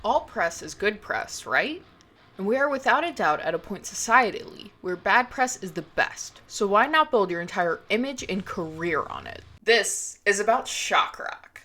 All press is good press, right? And we are without a doubt at a point societally where bad press is the best, so why not build your entire image and career on it? This is about shock rock.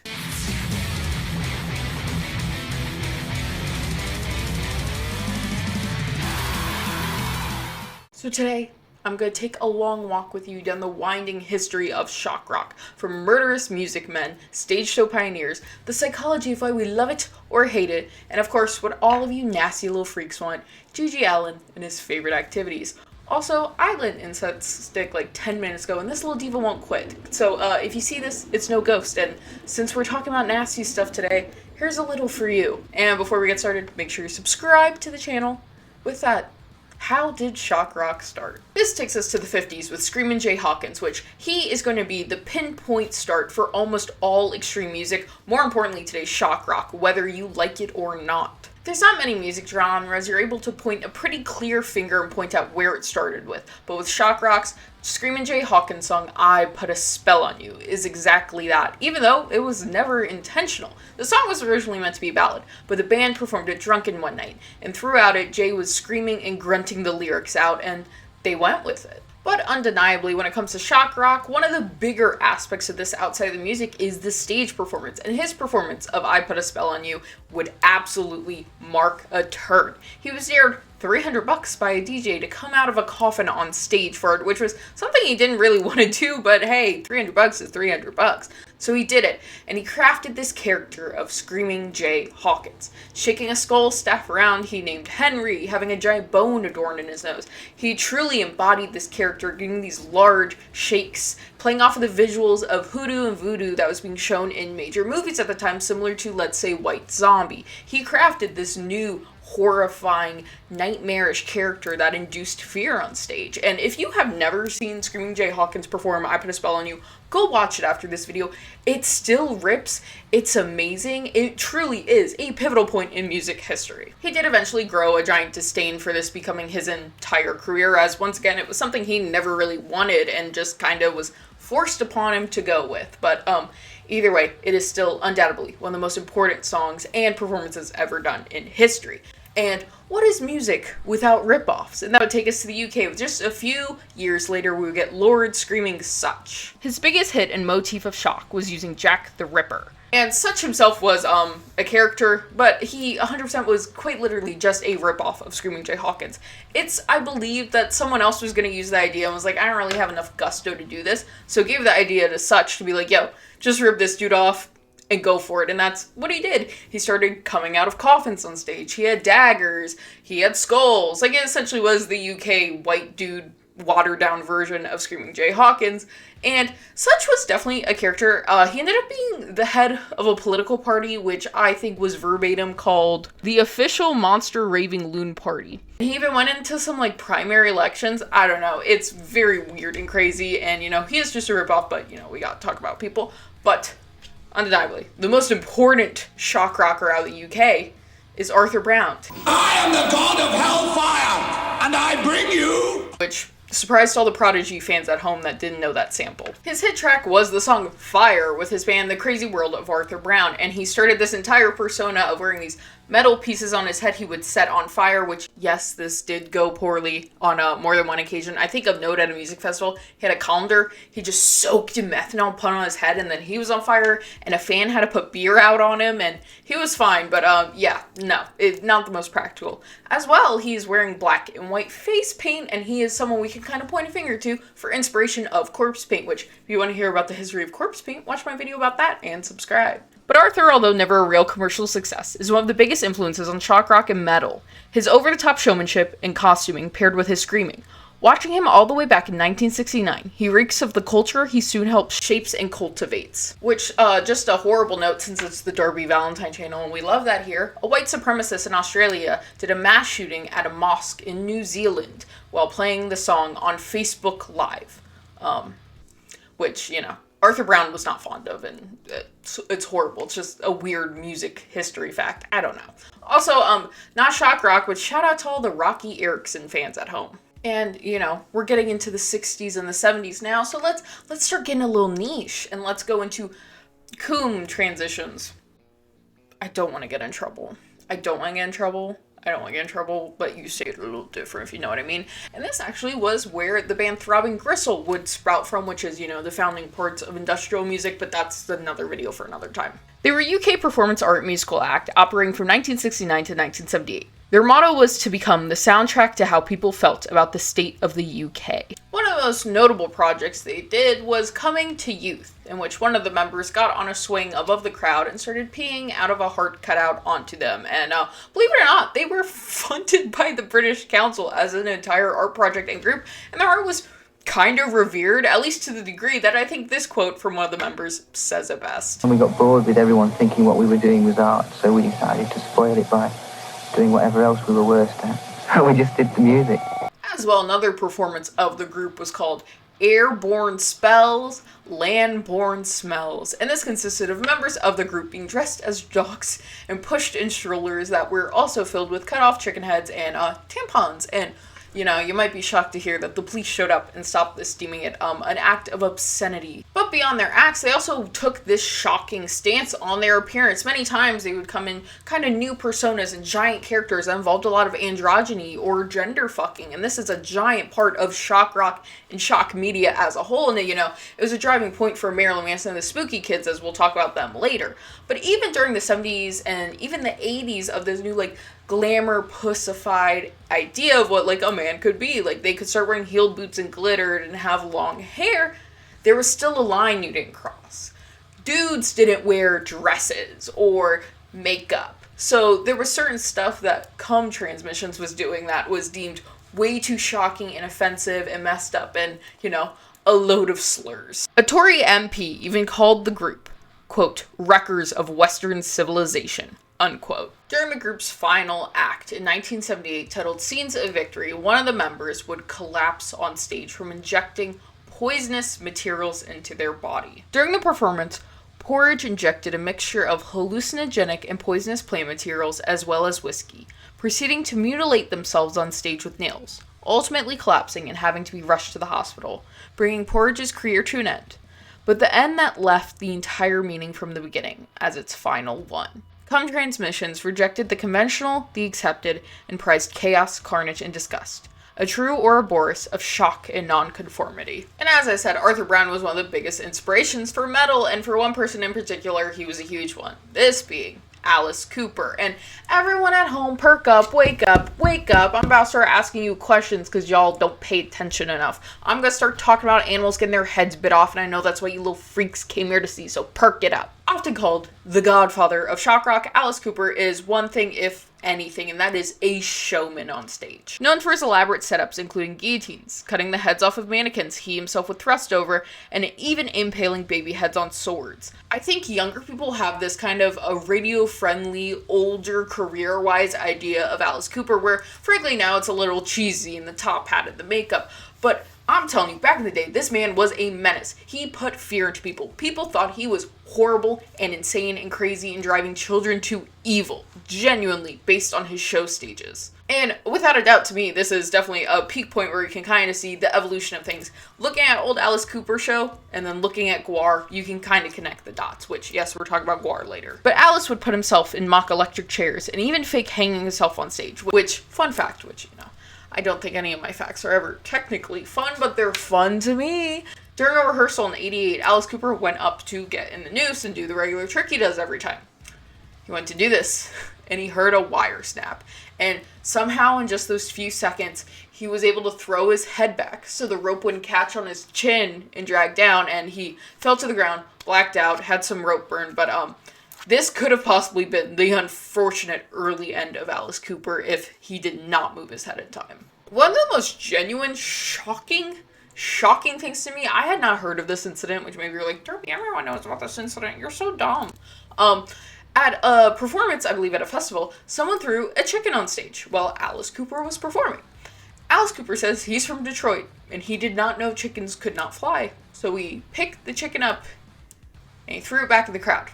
So today, I'm going to take a long walk with you down the winding history of shock rock, from murderous music men, stage show pioneers, the psychology of why we love it or hate it, and of course what all of you nasty little freaks want, GG Allin and his favorite activities. Also, I lit incense stick like 10 minutes ago, and this little diva won't quit. So if you see this, it's no ghost, and since we're talking about nasty stuff today, here's a little for you. And before we get started, make sure you subscribe to the channel. With that, how did shock rock start? This takes us to the 50s with Screamin' Jay Hawkins, which he is going to be the pinpoint start for almost all extreme music, more importantly today shock rock, whether you like it or not. There's not many music genres you're able to point a pretty clear finger and point out where it started with, but with shock rock's Screamin' Jay Hawkins song, I Put a Spell on You, is exactly that, even though it was never intentional. The song was originally meant to be a ballad, but the band performed it drunken one night, and throughout it, Jay was screaming and grunting the lyrics out, and they went with it. But undeniably, when it comes to shock rock, one of the bigger aspects of this outside of the music is the stage performance, and his performance of I Put a Spell on You would absolutely mark a turn. He was dared $300 by a DJ to come out of a coffin on stage for it, which was something he didn't really want to do, but hey, $300 is $300. So he did it, and he crafted this character of Screaming Jay Hawkins. Shaking a skull staff around, he named Henry, having a giant bone adorned in his nose. He truly embodied this character, giving these large shakes, playing off of the visuals of hoodoo and voodoo that was being shown in major movies at the time, similar to, let's say, White Zombie. He crafted this new horrifying, nightmarish character that induced fear on stage. And if you have never seen Screaming Jay Hawkins perform I Put a Spell on You, go watch it after this video. It still rips. It's amazing. It truly is a pivotal point in music history. He did eventually grow a giant disdain for this becoming his entire career, as once again it was something he never really wanted and just kind of was forced upon him to go with. But either way, it is still undoubtedly one of the most important songs and performances ever done in history. And what is music without ripoffs? And that would take us to the UK. Just a few years later, we would get Lord screaming Such. His biggest hit and motif of shock was using Jack the Ripper. And Such himself was a character, but he 100% was quite literally just a ripoff of Screaming Jay Hawkins. I believe that someone else was going to use the idea and was like, I don't really have enough gusto to do this, so gave the idea to Such to be like, yo, just rip this dude off and go for it. And that's what he did. He started coming out of coffins on stage. He had daggers. He had skulls. Like, it essentially was the UK white dude watered down version of Screaming Jay Hawkins. And Such was definitely a character. He ended up being the head of a political party, which I think was verbatim called the Official Monster Raving Loon Party. He even went into some like primary elections. I don't know. It's very weird and crazy. And, he is just a ripoff, but, we got to talk about people. But undeniably, the most important shock rocker out of the UK is Arthur Brown. I am the god of hellfire, and I bring you... Which surprised all the Prodigy fans at home that didn't know that sample. His hit track was the song Fire with his band The Crazy World of Arthur Brown, and he started this entire persona of wearing these metal pieces on his head he would set on fire, which, yes, this did go poorly on more than one occasion. I think of note at a music festival, he had a colander, he just soaked in methanol, put on his head, and then he was on fire, and a fan had to put beer out on him, and he was fine, but not the most practical. As well, he's wearing black and white face paint, and he is someone we can kind of point a finger to for inspiration of corpse paint, which, if you want to hear about the history of corpse paint, watch my video about that, and subscribe. But Arthur, although never a real commercial success, is one of the biggest influences on shock rock and metal. His over-the-top showmanship and costuming paired with his screaming. Watching him all the way back in 1969, he reeks of the culture he soon helps shapes and cultivates. Which, just a horrible note since it's the Darby Valentine channel and we love that here, a white supremacist in Australia did a mass shooting at a mosque in New Zealand while playing the song on Facebook Live. Which, Arthur Brown was not fond of, and it's horrible. It's just a weird music history fact. I don't know. Also, not shock rock, but shout out to all the Rocky Erickson fans at home. And, we're getting into the 60s and the 70s now, so let's start getting a little niche, and let's go into COUM Transitions. I don't want to get in trouble. I don't want to get in trouble. I don't want to get in trouble, but you say it a little different, if you know what I mean. And this actually was where the band Throbbing Gristle would sprout from, which is, the founding parts of industrial music, but that's another video for another time. They were a UK performance art musical act operating from 1969 to 1978. Their motto was to become the soundtrack to how people felt about the state of the UK. One of the most notable projects they did was Coming to Youth, in which one of the members got on a swing above the crowd and started peeing out of a heart cutout onto them. And believe it or not, they were funded by the British Council as an entire art project and group, and their art was kind of revered, at least to the degree that I think this quote from one of the members says it best. And we got bored with everyone thinking what we were doing was art, so we decided to spoil it by doing whatever else we were worst at. So we just did the music. As well, another performance of the group was called Airborne Spells, Landborne Smells, and this consisted of members of the group being dressed as dogs and pushed in strollers that were also filled with cut-off chicken heads and tampons. And you might be shocked to hear that the police showed up and stopped this, deeming it an act of obscenity. But beyond their acts, they also took this shocking stance on their appearance. Many times they would come in kind of new personas and giant characters that involved a lot of androgyny or gender fucking. And this is a giant part of shock rock and shock media as a whole. And it was a driving point for Marilyn Manson and the Spooky Kids, as we'll talk about them later. But even during the 70s and even the 80s of this new glamour pussified idea of what a man could be, they could start wearing heeled boots and glittered and have long hair, there was still a line you didn't cross. Dudes didn't wear dresses or makeup, so there was certain stuff that COUM Transmissions was doing that was deemed way too shocking and offensive and messed up and a load of slurs. A Tory MP even called the group, quote, wreckers of Western civilization, unquote. During the group's final act in 1978, titled Scenes of Victory, one of the members would collapse on stage from injecting poisonous materials into their body. During the performance, Porridge injected a mixture of hallucinogenic and poisonous plant materials as well as whiskey, proceeding to mutilate themselves on stage with nails, ultimately collapsing and having to be rushed to the hospital, bringing Porridge's career to an end. But the end that left the entire meaning from the beginning as its final one. COUM Transmissions rejected the conventional, the accepted, and prized chaos, carnage, and disgust. A true Ouroboros of shock and nonconformity. And as I said, Arthur Brown was one of the biggest inspirations for metal, and for one person in particular, he was a huge one. This being Alice Cooper. And everyone at home, perk up, wake up, wake up. I'm about to start asking you questions because y'all don't pay attention enough. I'm going to start talking about animals getting their heads bit off, and I know that's what you little freaks came here to see, so perk it up. Often called the godfather of shock rock, Alice Cooper is one thing, if anything, and that is a showman on stage. Known for his elaborate setups, including guillotines, cutting the heads off of mannequins he himself would thrust over, and even impaling baby heads on swords. I think younger people have this kind of a radio-friendly, older, career-wise idea of Alice Cooper, where, frankly, now it's a little cheesy in the top hat and the makeup, but I'm telling you, back in the day, this man was a menace. He put fear into people. People thought he was horrible and insane and crazy and driving children to evil, genuinely, based on his show stages. And without a doubt, to me, this is definitely a peak point where you can kind of see the evolution of things. Looking at old Alice Cooper show, and then looking at Gwar, you can kind of connect the dots, which, yes, we're talking about Gwar later. But Alice would put himself in mock electric chairs, and even fake hanging himself on stage, which, fun fact, I don't think any of my facts are ever technically fun, but they're fun to me. During a rehearsal in '88, Alice Cooper went up to get in the noose and do the regular trick he does every time. He went to do this, and he heard a wire snap. And somehow, in just those few seconds, he was able to throw his head back so the rope wouldn't catch on his chin and drag down, and he fell to the ground, blacked out, had some rope burn, but this could have possibly been the unfortunate early end of Alice Cooper if he did not move his head in time. One of the most genuine, shocking things to me, I had not heard of this incident, which maybe you're like, Darby, everyone knows about this incident, you're so dumb. At a performance, I believe at a festival, someone threw a chicken on stage while Alice Cooper was performing. Alice Cooper says he's from Detroit, and he did not know chickens could not fly, so he picked the chicken up, and he threw it back in the crowd.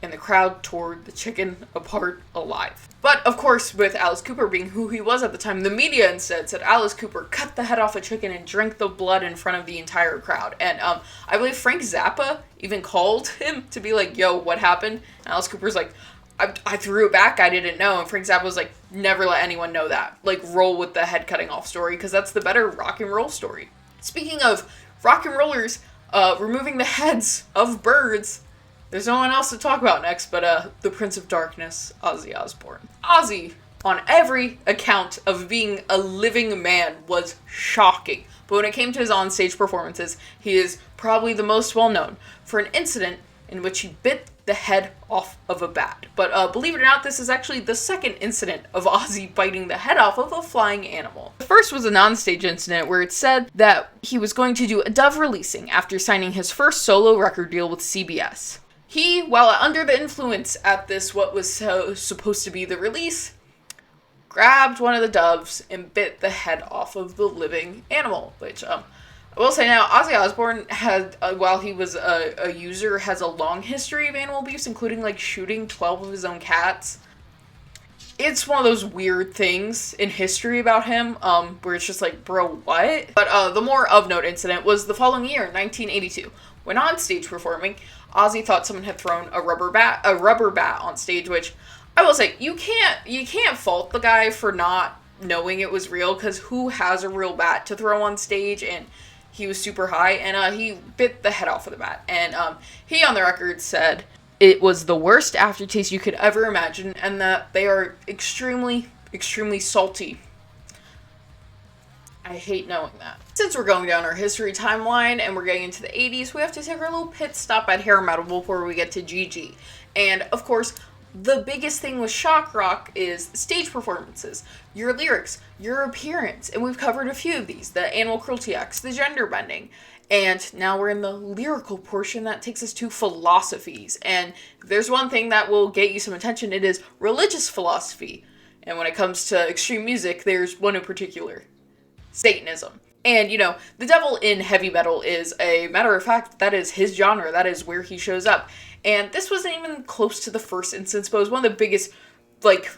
And the crowd tore the chicken apart alive. But, of course, with Alice Cooper being who he was at the time, the media instead said Alice Cooper cut the head off a chicken and drank the blood in front of the entire crowd. And I believe Frank Zappa even called him to be like, yo, what happened? And Alice Cooper's like, I threw it back, I didn't know, and Frank Zappa was like, never let anyone know that. Like, roll with the head cutting off story, because that's the better rock and roll story. Speaking of rock and rollers removing the heads of birds, there's no one else to talk about next but the Prince of Darkness, Ozzy Osbourne. Ozzy, on every account of being a living man, was shocking. But when it came to his onstage performances, he is probably the most well known for an incident in which he bit the head off of a bat. But believe it or not, this is actually the second incident of Ozzy biting the head off of a flying animal. The first was a non-stage incident where it said that he was going to do a dove releasing after signing his first solo record deal with CBS. He, while under the influence at this what was supposed to be the release, grabbed one of the doves and bit the head off of the living animal, which I will say now, Ozzy Osbourne had, while he was a user, has a long history of animal abuse, including, like, shooting 12 of his own cats. It's one of those weird things in history about him, where it's just like, bro, what? But the more of note incident was the following year, 1982. When on stage performing, Ozzy thought someone had thrown a rubber bat on stage, which, I will say, you can't fault the guy for not knowing it was real, because who has a real bat to throw on stage? And he was super high, and he bit the head off of the bat. And he, on the record, said it was the worst aftertaste you could ever imagine, and that they are extremely, extremely salty. I hate knowing that. Since we're going down our history timeline, and we're getting into the 80s, we have to take our little pit stop at hair metal before we get to GG. And, of course, the biggest thing with shock rock is stage performances, your lyrics, your appearance, and we've covered a few of these, the animal cruelty acts, the gender bending, and now we're in the lyrical portion that takes us to philosophies. And if there's one thing that will get you some attention, it is religious philosophy. And when it comes to extreme music, there's one in particular, Satanism. And, you know, the devil in heavy metal is, a matter of fact, that is his genre, that is where he shows up. And this wasn't even close to the first instance, but it was one of the biggest, like,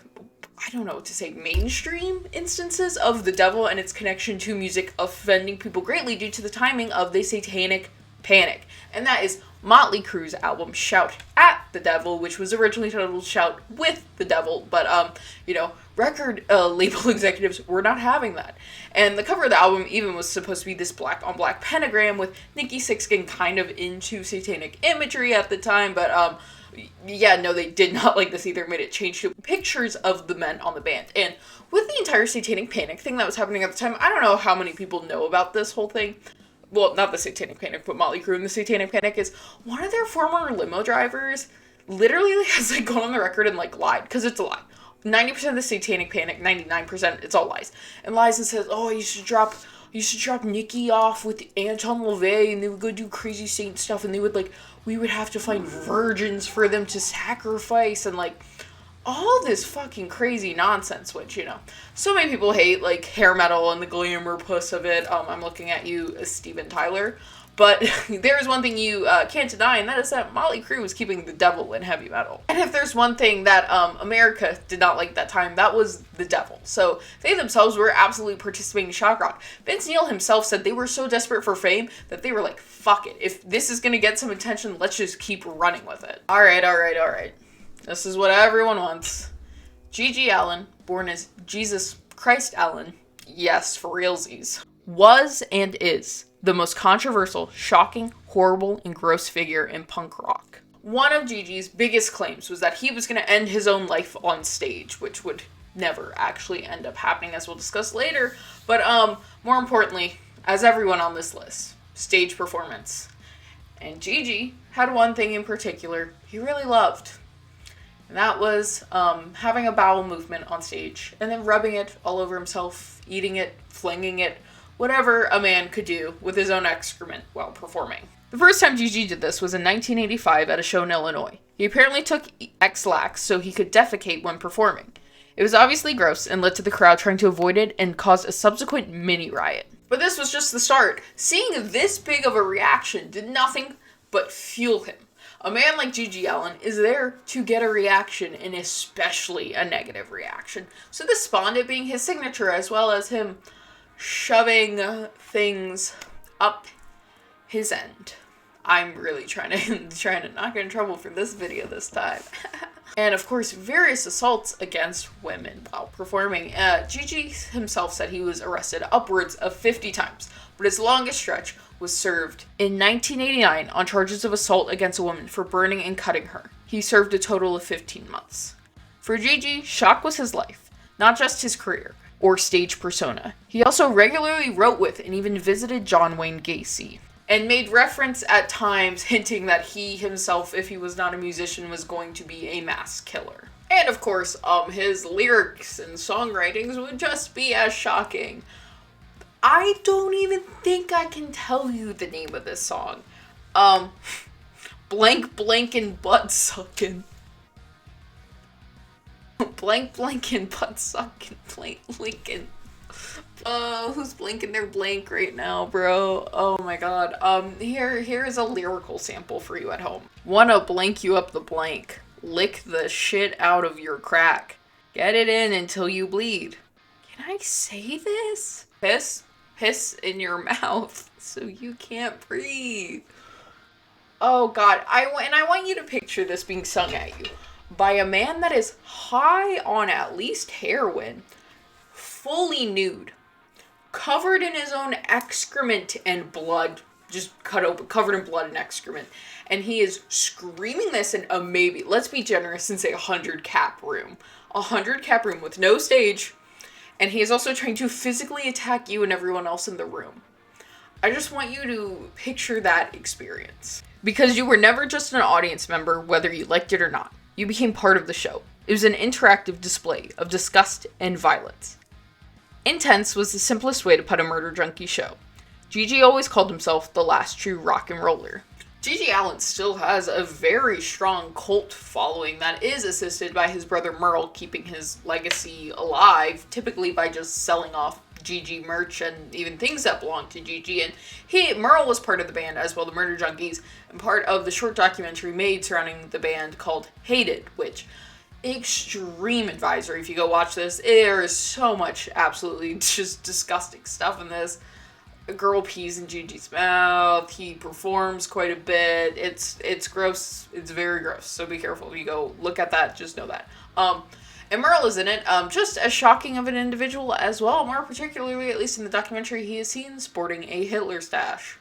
I don't know what to say, mainstream instances of the devil and its connection to music offending people greatly due to the timing of the Satanic Panic. And that is Motley Crue's album Shout at the Devil, which was originally titled Shout with the Devil, but, you know, record label executives were not having that. And the cover of the album even was supposed to be this black on black pentagram with Nikki Sixx getting kind of into satanic imagery at the time, but yeah, no, they did not like this either, made it change to pictures of the men on the band. And with the entire Satanic Panic thing that was happening at the time, I don't know how many people know about this whole thing. Well, not the Satanic Panic, but Motley Crue and the Satanic Panic is one of their former limo drivers literally has, like, gone on the record and, like, lied, because it's a lie. 90% of the Satanic Panic, 99%, it's all lies. And lies and says, oh, you should drop Nikki off with Anton LaVey, and they would go do crazy saint stuff, and they would, like, we would have to find virgins for them to sacrifice, and, like, all this fucking crazy nonsense, which, you know, so many people hate, like, hair metal and the glamour puss of it. I'm looking at you, Steven Tyler. But there's one thing you can't deny, and that is that Motley Crue was keeping the devil in heavy metal. And if there's one thing that America did not like that time, that was the devil. So they themselves were absolutely participating in shock rock. Vince Neil himself said they were so desperate for fame that they were like, fuck it. If this is going to get some attention, let's just keep running with it. All right. This is what everyone wants. GG Allin, born as Jesus Christ Allin, yes, for realsies, was and is the most controversial, shocking, horrible, and gross figure in punk rock. One of GG's biggest claims was that he was going to end his own life on stage, which would never actually end up happening, as we'll discuss later. But more importantly, as everyone on this list, stage performance. And GG had one thing in particular he really loved. And that was having a bowel movement on stage and then rubbing it all over himself, eating it, flinging it, whatever a man could do with his own excrement while performing. The first time GG did this was in 1985 at a show in Illinois. He apparently took X-Lax so he could defecate when performing. It was obviously gross and led to the crowd trying to avoid it and caused a subsequent mini riot. But this was just the start. Seeing this big of a reaction did nothing but fuel him. A man like GG Allin is there to get a reaction, and especially a negative reaction. So this spawned it being his signature, as well as him shoving things up his end. I'm really trying to not get in trouble for this video this time. and of course various assaults against women while performing. GG himself said he was arrested upwards of 50 times, but his longest stretch was served in 1989 on charges of assault against a woman for burning and cutting her. He served a total of 15 months. For GG, shock was his life, not just his career or stage persona. He also regularly wrote with and even visited John Wayne Gacy, and made reference at times hinting that he himself, if he was not a musician, was going to be a mass killer. And of course, his lyrics and songwritings would just be as shocking. I don't even think I can tell you the name of this song. Blank blankin' butt suckin'. Blank blankin' butt suckin'. Blank blinkin'. Who's blinking their blank right now, bro? Oh my god. Here is a lyrical sample for you at home. Wanna blank you up the blank. Lick the shit out of your crack. Get it in until you bleed. Can I say this? Piss in your mouth so you can't breathe. Oh god, I want you to picture this being sung at you by a man that is high on at least heroin, fully nude, covered in his own excrement and blood, just cut open, covered in blood and excrement, and he is screaming this in a maybe, let's be generous and say 100 cap room. 100 cap room with no stage, and he is also trying to physically attack you and everyone else in the room. I just want you to picture that experience. Because you were never just an audience member, whether you liked it or not. You became part of the show. It was an interactive display of disgust and violence. Intense was the simplest way to put a murder junkie show. GG always called himself the last true rock and roller. GG Allin still has a very strong cult following that is assisted by his brother Merle keeping his legacy alive, typically by just selling off GG merch and even things that belong to GG. And Merle was part of the band as well, the Murder Junkies, and part of the short documentary made surrounding the band called Hated, which extreme advisory if you go watch this. There is so much absolutely just disgusting stuff in this. A girl pees in GG's mouth. He performs quite a bit. It's gross. It's very gross. So be careful if you go look at that. Just know that. And Merle is in it. Just as shocking of an individual as well. More particularly, at least in the documentary, he is seen sporting a Hitler stash.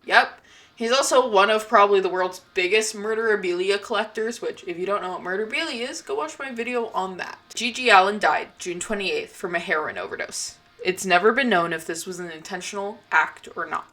Yep. He's also one of probably the world's biggest murderabilia collectors, which, if you don't know what murderabilia is, go watch my video on that. GG Allin died June 28th from a heroin overdose. It's never been known if this was an intentional act or not.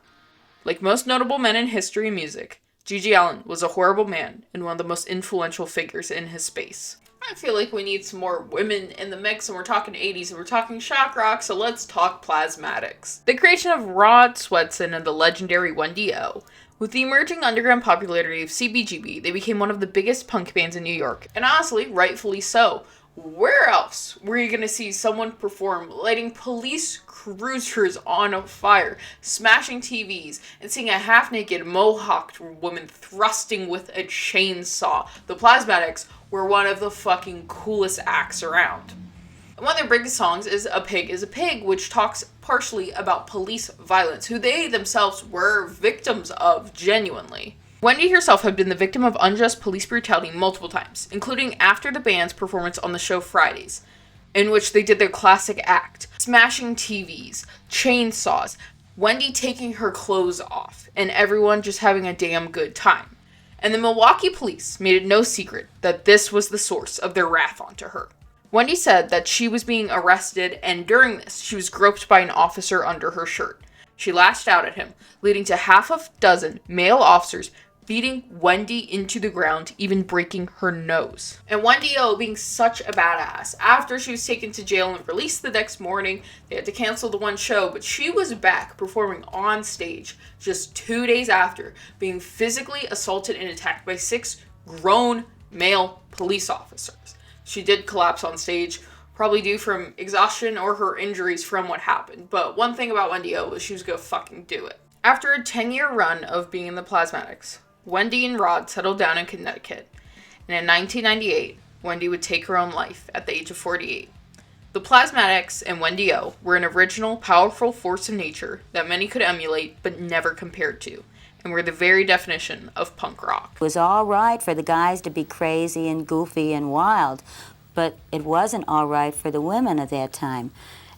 Like most notable men in history and music, GG Allin was a horrible man and one of the most influential figures in his space. I feel like we need some more women in the mix, and we're talking 80s and we're talking shock rock, so let's talk Plasmatics. The creation of Rod Swedson and the legendary Wendy O. With the emerging underground popularity of CBGB, they became one of the biggest punk bands in New York, and honestly, rightfully so. Where else were you going to see someone perform lighting police cruisers on fire, smashing TVs, and seeing a half-naked, mohawked woman thrusting with a chainsaw? The Plasmatics were one of the fucking coolest acts around. And one of their biggest songs is A Pig is a Pig, which talks partially about police violence, who they themselves were victims of, genuinely. Wendy herself had been the victim of unjust police brutality multiple times, including after the band's performance on the show Fridays, in which they did their classic act, smashing TVs, chainsaws, Wendy taking her clothes off, and everyone just having a damn good time. And the Milwaukee police made it no secret that this was the source of their wrath onto her. Wendy said that she was being arrested, and during this, she was groped by an officer under her shirt. She lashed out at him, leading to half a dozen male officers beating Wendy into the ground, even breaking her nose. And Wendy O, being such a badass, after she was taken to jail and released the next morning, they had to cancel the one show, but she was back performing on stage just 2 days after being physically assaulted and attacked by 6 grown male police officers. She did collapse on stage, probably due from exhaustion or her injuries from what happened, but one thing about Wendy O was she was gonna fucking do it. After a 10-year run of being in the Plasmatics, Wendy and Rod settled down in Connecticut, and in 1998, Wendy would take her own life at the age of 48. The Plasmatics and Wendy O were an original, powerful force of nature that many could emulate but never compared to, and were the very definition of punk rock. It was all right for the guys to be crazy and goofy and wild, but it wasn't all right for the women at that time.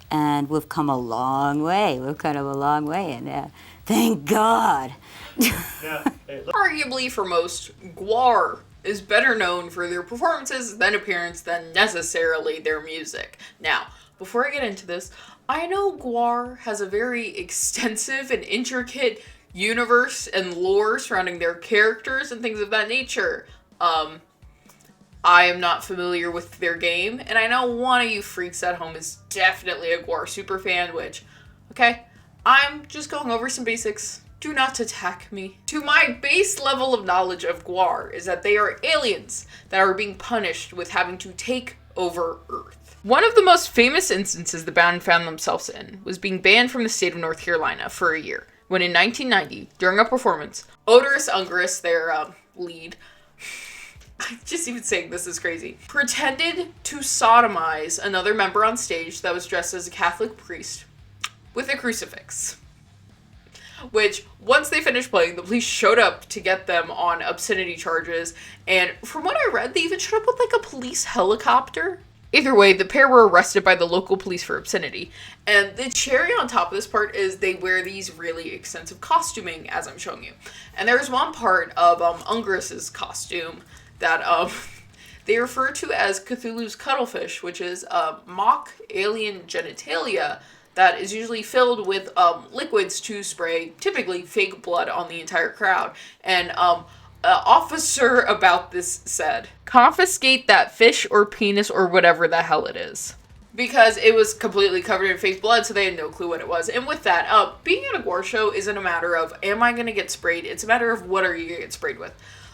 And we've come a long way. We've come a long way, and thank God. Arguably for most, Gwar is better known for their performances than appearance than necessarily their music. Now, before I get into this, I know Gwar has a very extensive and intricate universe and lore surrounding their characters and things of that nature. I am not familiar with their game, and I know one of you freaks at home is definitely a Gwar superfan, which, okay, I'm just going over some basics. Do not attack me. To my base level of knowledge of Gwar is that they are aliens that are being punished with having to take over Earth. One of the most famous instances the band found themselves in was being banned from the state of North Carolina for a year, when in 1990, during a performance, Oderus Ungerus, their lead, just even saying this is crazy, pretended to sodomize another member on stage that was dressed as a Catholic priest with a crucifix. Which, once they finished playing, the police showed up to get them on obscenity charges, and from what I read, they even showed up with like a police helicopter. Either way, the pair were arrested by the local police for obscenity, and the cherry on top of this part is they wear these really extensive costuming, as I'm showing you. And there's one part of Ungerus's costume that they refer to as Cthulhu's cuttlefish, which is a mock alien genitalia that is usually filled with liquids to spray, typically fake blood, on the entire crowd. And an officer about this said, "Confiscate that fish or penis or whatever the hell it is." Because it was completely covered in fake blood, so they had no clue what it was. And with that, being at a Gwar show isn't a matter of, am I going to get sprayed? It's a matter of, what are you going to get sprayed with?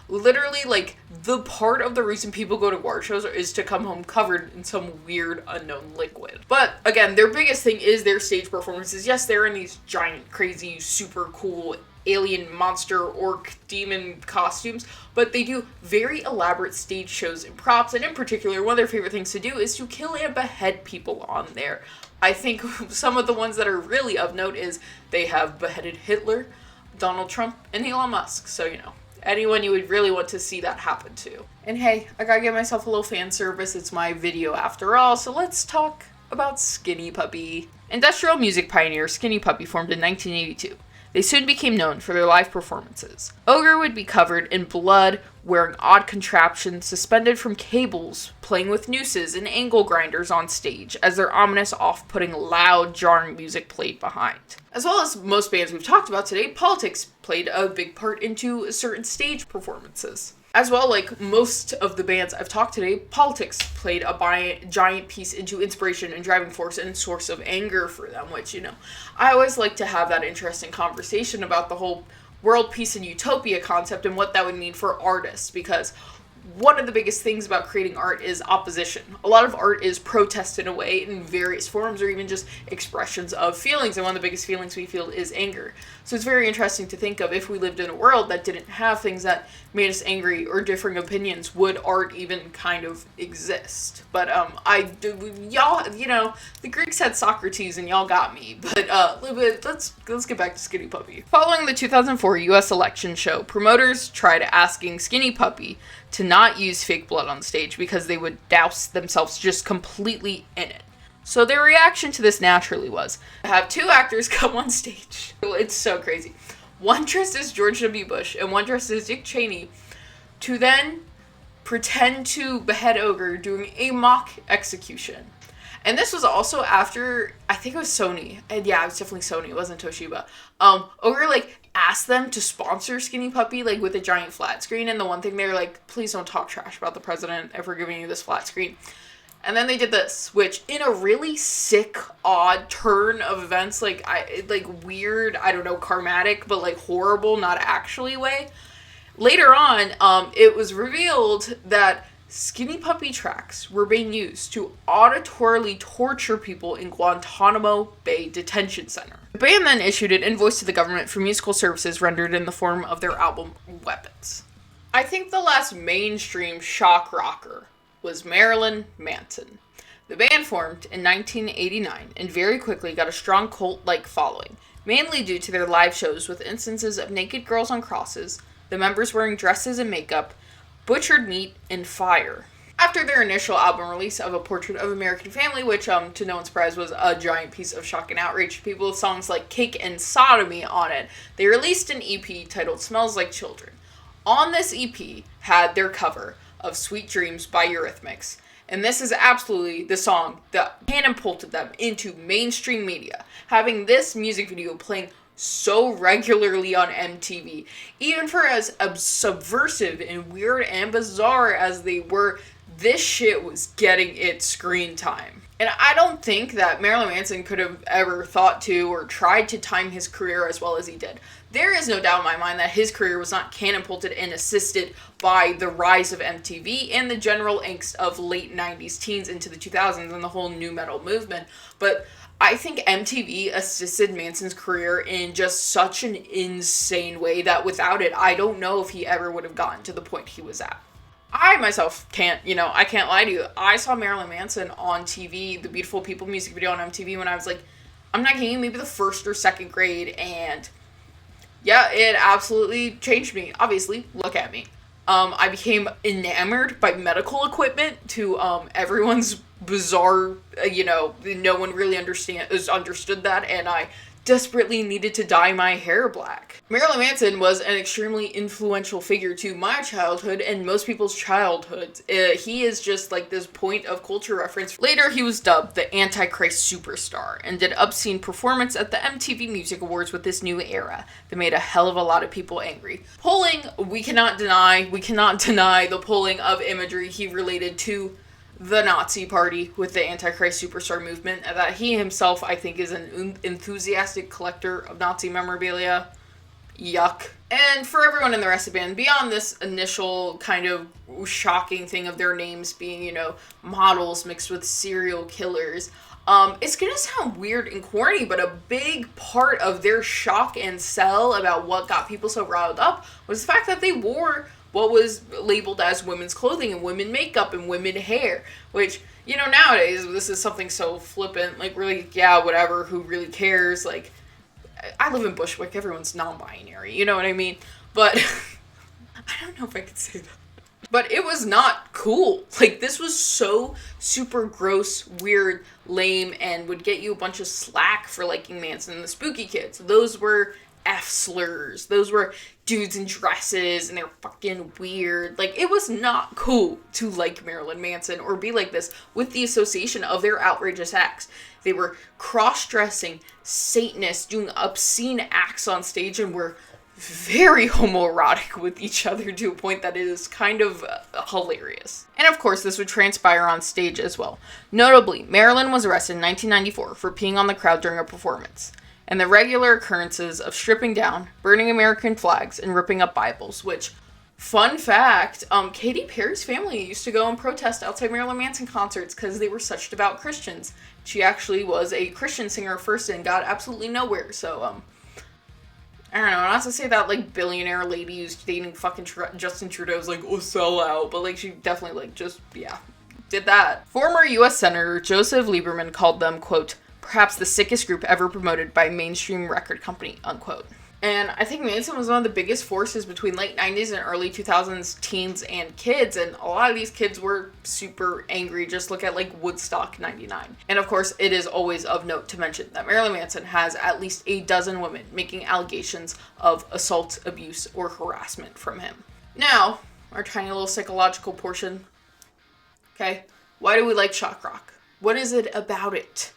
Literally, like, the part of the reason people go to Gwar shows is to come home covered in some weird unknown liquid. But again, their biggest thing is their stage performances. Yes, they're in these giant, crazy, super cool alien monster orc demon costumes, but they do very elaborate stage shows and props, and in particular, one of their favorite things to do is to kill and behead people on there. I think some of the ones that are really of note is they have beheaded Hitler, Donald Trump, and Elon Musk, so you know. Anyone you would really want to see that happen to. And hey, I gotta give myself a little fan service. It's my video after all, so let's talk about Skinny Puppy. Industrial music pioneer Skinny Puppy formed in 1982. They soon became known for their live performances. Ogre would be covered in blood, wearing odd contraptions suspended from cables, playing with nooses and angle grinders on stage as their ominous, off-putting, loud, jarring music played behind. As well as most bands we've talked about today, politics played a big part into certain stage performances. As well, like most of the bands I've talked today, politics played a giant piece into inspiration and driving force and source of anger for them, which, you know, I always like to have that interesting conversation about the whole world peace and utopia concept and what that would mean for artists, because one of the biggest things about creating art is opposition. A lot of art is protest in a way in various forms, or even just expressions of feelings, and one of the biggest feelings we feel is anger. So it's very interesting to think of, if we lived in a world that didn't have things that made us angry or differing opinions, would art even kind of exist? But y'all, you know, the Greeks had Socrates and y'all got me. But let's get back to Skinny Puppy. Following the 2004 US election show, promoters tried asking Skinny Puppy to not use fake blood on stage because they would douse themselves just completely in it. So their reaction to this naturally was to have two actors come on stage. It's so crazy. One dressed as George W. Bush and one dressed as Dick Cheney, to then pretend to behead Ogre doing a mock execution. And this was also after, I think it was Sony. And yeah, it was definitely Sony. It wasn't Toshiba. Ogre, like, asked them to sponsor Skinny Puppy, like, with a giant flat screen. And the one thing they were like, please don't talk trash about the president if we're giving you this flat screen. And then they did this, which, in a really sick, odd turn of events, like weird, I don't know, karmatic, but like horrible, not actually way. Later on, it was revealed that Skinny Puppy tracks were being used to auditorily torture people in Guantanamo Bay Detention Center. The band then issued an invoice to the government for musical services rendered in the form of their album Weapons. I think the last mainstream shock rocker was Marilyn Manson. The band formed in 1989 and very quickly got a strong cult-like following. mainly due to their live shows with instances of naked girls on crosses, the members wearing dresses and makeup, butchered meat, and fire. After their initial album release of A Portrait of American Family, which, to no one's surprise, was a giant piece of shock and outrage to people with songs like Cake and Sodomy on it, they released an EP titled Smells Like Children. On this EP had their cover of Sweet Dreams by Eurythmics, and this is absolutely the song that catapulted them into mainstream media, having this music video playing so regularly on MTV, even for as subversive and weird and bizarre as they were. This shit was getting its screen time. And I don't think that Marilyn Manson could have ever thought to or tried to time his career as well as he did. There is no doubt in my mind that his career was not catapulted and assisted by the rise of MTV and the general angst of late 90s teens into the 2000s and the whole nu metal movement. But I think MTV assisted Manson's career in just such an insane way that without it, I don't know if he ever would have gotten to the point he was at. I myself can't, I can't lie to you. I saw Marilyn Manson on TV, the Beautiful People music video on MTV when I was like, I'm not kidding you, maybe the first or second grade, and yeah, it absolutely changed me. Obviously, look at me. I became enamored by medical equipment to everyone's bizarre, no one really understood that, and I desperately needed to dye my hair black. Marilyn Manson was an extremely influential figure to my childhood and most people's childhoods. He is just like this point of culture reference. Later, he was dubbed the Antichrist Superstar and did obscene performance at the MTV Music Awards with this new era that made a hell of a lot of people angry. Polling, we cannot deny the pulling of imagery he related to the Nazi Party with the Antichrist Superstar movement, that he himself, I think, is an enthusiastic collector of Nazi memorabilia. Yuck. And for everyone in the rest of the band, beyond this initial kind of shocking thing of their names being, models mixed with serial killers, it's gonna sound weird and corny, but a big part of their shock and sell about what got people so riled up was the fact that they wore what was labeled as women's clothing and women makeup and women hair, which, nowadays, this is something so flippant, like, really, yeah, whatever, who really cares, like, I live in Bushwick, everyone's non-binary, you know what I mean, but, I don't know if I could say that, but it was not cool. Like, this was so super gross, weird, lame, and would get you a bunch of slack for liking Manson and the Spooky Kids. Those were F-slurs. Those were dudes in dresses, and they're fucking weird. Like, it was not cool to like Marilyn Manson or be like this with the association of their outrageous acts. They were cross-dressing Satanists, doing obscene acts on stage, and were very homoerotic with each other to a point that is kind of hilarious. And of course, this would transpire on stage as well. Notably, Marilyn was arrested in 1994 for peeing on the crowd during a performance, and the regular occurrences of stripping down, burning American flags, and ripping up Bibles, which, fun fact, Katy Perry's family used to go and protest outside Marilyn Manson concerts because they were such devout Christians. She actually was a Christian singer first and got absolutely nowhere, so, I don't know, not to say that, like, billionaire lady who's dating fucking Justin Trudeau's, like, a sellout, but, like, she definitely, like, just, yeah, did that. Former U.S. Senator Joseph Lieberman called them, quote, perhaps the sickest group ever promoted by a mainstream record company, unquote. And I think Manson was one of the biggest forces between late 90s and early 2000s teens and kids, and a lot of these kids were super angry. Just look at, like, Woodstock 99. And of course, it is always of note to mention that Marilyn Manson has at least a dozen women making allegations of assault, abuse, or harassment from him. Now, our tiny little psychological portion. Okay, why do we like shock rock? What is it about it?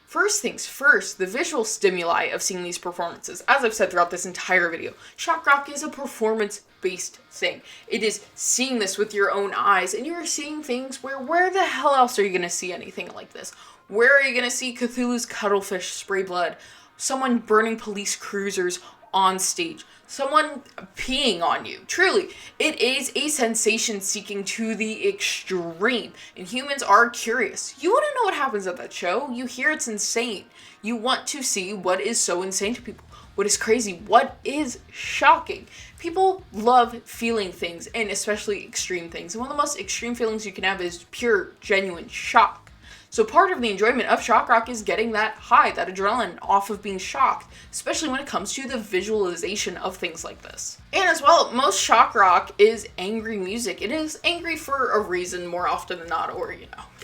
First things first, the visual stimuli of seeing these performances. As I've said throughout this entire video, shock rock is a performance-based thing. It is seeing this with your own eyes, and you're seeing things where the hell else are you going to see anything like this? Where are you going to see Cthulhu's cuttlefish spray blood? Someone burning police cruisers on stage? Someone peeing on you. Truly, it is a sensation seeking to the extreme, and humans are curious. You want to know what happens at that show? You hear it's insane. You want to see what is so insane to people, what is crazy, what is shocking. People love feeling things, and especially extreme things, and one of the most extreme feelings you can have is pure, genuine shock. So part of the enjoyment of shock rock is getting that high, that adrenaline off of being shocked, especially when it comes to the visualization of things like this. And as well, most shock rock is angry music. It is angry for a reason more often than not, or,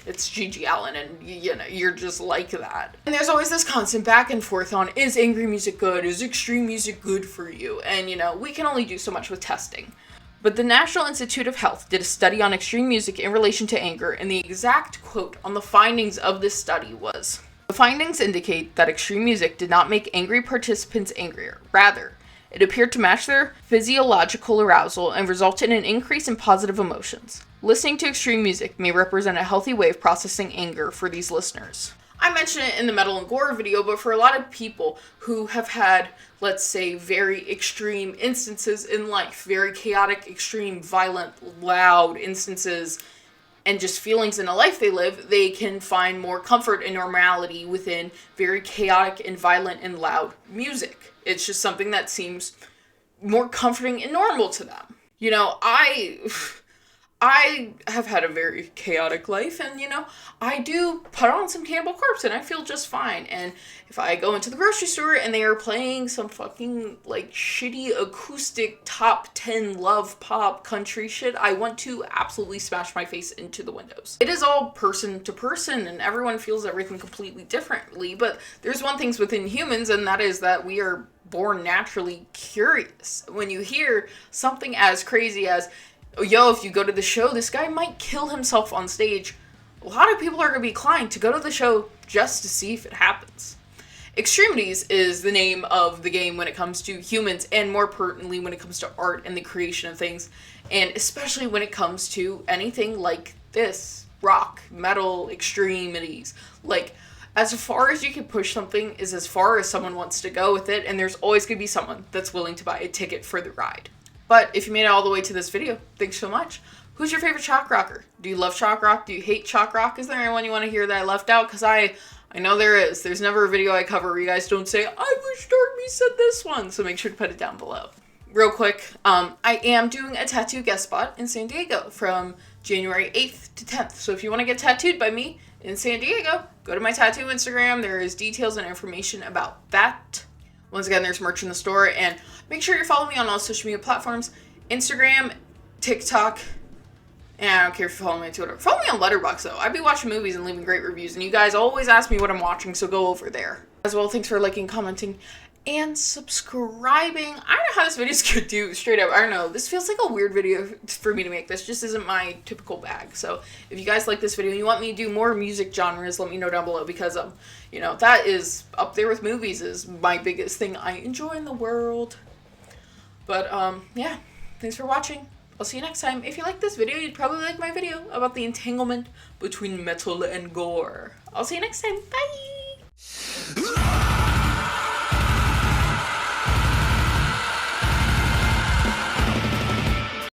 it's GG Allin and, you're just like that. And there's always this constant back and forth on, is angry music good? Is extreme music good for you? And, we can only do so much with testing. But the National Institute of Health did a study on extreme music in relation to anger, and the exact quote on the findings of this study was, "The findings indicate that extreme music did not make angry participants angrier. Rather, it appeared to match their physiological arousal and result in an increase in positive emotions. Listening to extreme music may represent a healthy way of processing anger for these listeners." I mentioned it in the Metal and Gore video, but for a lot of people who have had, let's say, very extreme instances in life, very chaotic, extreme, violent, loud instances, and just feelings in the life they live, they can find more comfort and normality within very chaotic and violent and loud music. It's just something that seems more comforting and normal to them. I have had a very chaotic life, and, I do put on some Cannibal Corpse, and I feel just fine. And if I go into the grocery store and they are playing some fucking, shitty acoustic top 10 love pop country shit, I want to absolutely smash my face into the windows. It is all person to person, and everyone feels everything completely differently, but there's one thing within humans, and that is that we are born naturally curious. When you hear something as crazy as, yo, if you go to the show, this guy might kill himself on stage, a lot of people are going to be inclined to go to the show just to see if it happens. Extremities is the name of the game when it comes to humans, and more pertinently when it comes to art and the creation of things, and especially when it comes to anything like this, rock, metal, extremities. As far as you can push something is as far as someone wants to go with it, and there's always going to be someone that's willing to buy a ticket for the ride. But if you made it all the way to this video, thanks so much. Who's your favorite shock rocker? Do you love shock rock? Do you hate shock rock? Is there anyone you want to hear that I left out? Because I know there is. There's never a video I cover where you guys don't say, I wish Darby said this one. So make sure to put it down below. Real quick, I am doing a tattoo guest spot in San Diego from January 8th to 10th. So if you want to get tattooed by me in San Diego, go to my tattoo Instagram. There is details and information about that. Once again, there's merch in the store, and make sure you're following me on all social media platforms, Instagram, TikTok, and I don't care if you follow me on Twitter. Follow me on Letterboxd, though. I be watching movies and leaving great reviews, and you guys always ask me what I'm watching, so go over there. As well, thanks for liking, commenting, and subscribing. I don't know how this video's gonna do, straight up. I don't know. This feels like a weird video for me to make. This just isn't my typical bag. So if you guys like this video and you want me to do more music genres, let me know down below, because that is up there with movies, is my biggest thing I enjoy in the world. But yeah, thanks for watching. I'll see you next time. If you like this video, you'd probably like my video about the entanglement between metal and gore. I'll see you next time. Bye!